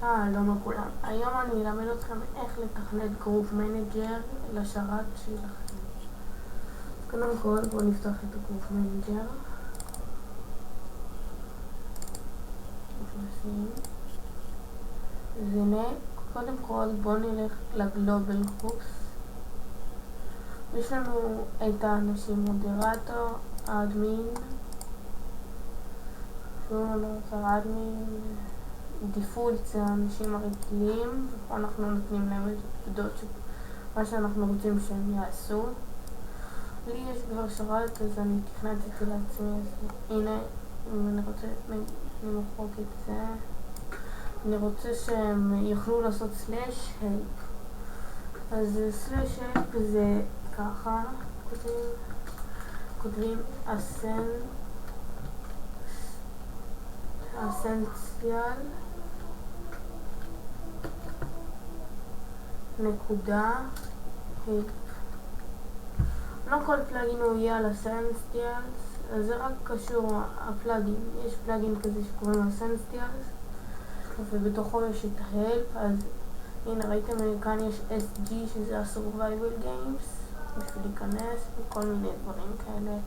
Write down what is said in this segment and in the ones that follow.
שלום לכולם. היום אני אלמד אתכם איך לתכנת גרופ מנג'ר לשרת שלכם. קודם כל בואו נפתח את הגרופ מנג'ר. אז הנה, קודם כל בואו נלך לגלובל גרופס. יש לנו את האנשים מודרטור, אדמין, אדמין, דיפולט זה האנשים הרגילים, ופה אנחנו נותנים להם את הפקודות מה שאנחנו רוצים שהם יעשו. לי יש כבר שרת, אז אני תכנתתי לעצמי, אז הנה, אם אני רוצה למחוק את זה, אני רוצה שהם יוכלו לעשות סלאש הלפ. אז סלאש הלפ זה ככה, כותבים אסנציאל נקודה הלפ. לא כל פלאגין הוא יהיה על אסנציאלס, אז זה רק קשור הפלאגין. יש פלאגין כזה שקוראים אסנציאלס ובתוכו יש את ההלפ. אז הנה ראיתם כאן יש SG שזה ה-Survival Games בשביל להיכנס וכל מיני דברים כאלה.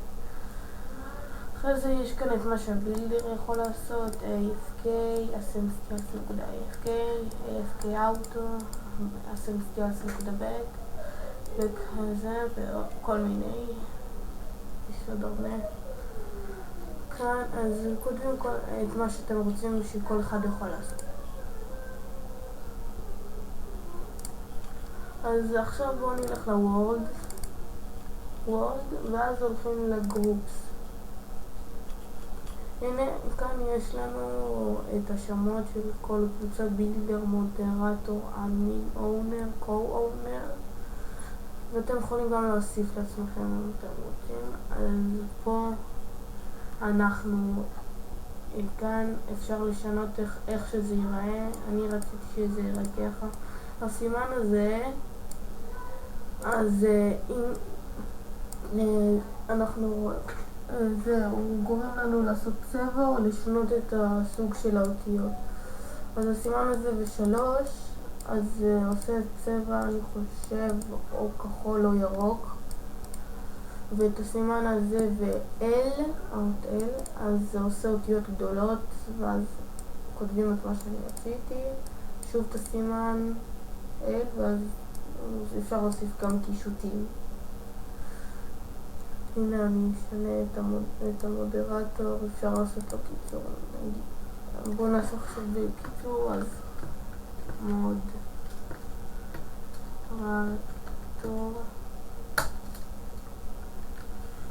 אחרי זה יש כאן את מה שהבילדר יכול לעשות, AFK, Essentials.AFK, AFK Auto, Essentials.back וכזה וכל מיני, יש עוד הרבה כאן. אז כותבים את מה שאתם רוצים שכל אחד יכול לעשות. אז עכשיו בואו נלך לוורד ואז הולכים לגרופס. הנה, כאן יש לנו את השמות של כל קבוצה, בילדר, מודרטור, אדמין, אונר, קו-אונר, ואתם יכולים גם להוסיף לעצמכם אם אתם רוצים. אז פה אנחנו, כאן אפשר לשנות איך שזה ייראה. אני רציתי שזה ייראה ככה. הסימן הזה, אז אם אנחנו הוא גורם לנו לעשות צבע או לשנות את הסוג של האותיות. אז הסימן הזה ו3, אז עושה צבע, אני חושב, או כחול או ירוק. ואת הסימן הזה ו-L, האות L, אז זה עושה אותיות גדולות, ואז כותבים את מה שאני רציתי. שוב את הסימן L, ואז אפשר להוסיף גם קישוטים. הנה אני אשנה את המודרטור, אפשר לעשות לו קיצור. בואו נעשה עכשיו בקיצור, אז מודרטור.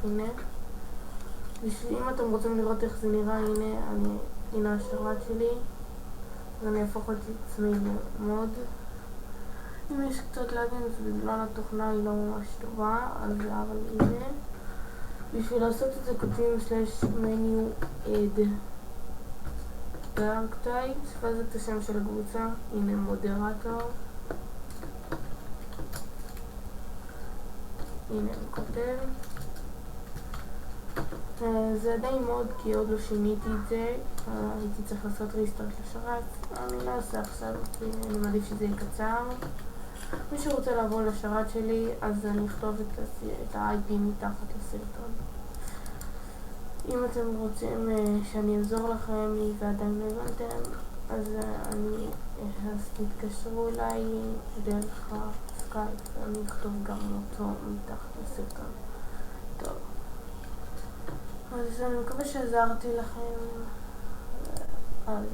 הנה. אם אתם רוצים לראות איך זה נראה, הנה השרת שלי. אז אני אהפוך את עצמי למוד. אם יש קצת לאגים, אז בגלל התוכנה היא לא ממש טובה, אבל הנה. בשביל לעשות את זה כותבים /menu add dark types ואז את השם של הקבוצה. הנה מודרטור, הנה אני כותב. זה די מאוד כי עוד לא שיניתי את זה, הייתי צריך לעשות ריסטארט לשרת. אני לא אעשה עכשיו כי אני מעדיף שזה יהיה קצר. מי שרוצה לעבור לשרת שלי, אז אני אכתוב את ה-IP מתחת לסרטון. אם אתם רוצים שאני אעזור לכם ועדיין לא הבנתם, אז תתקשרו אליי דרך הסקייפ, אני אכתוב גם אותו מתחת לסרטון. טוב, אז אני מקווה שעזרתי לכם, אז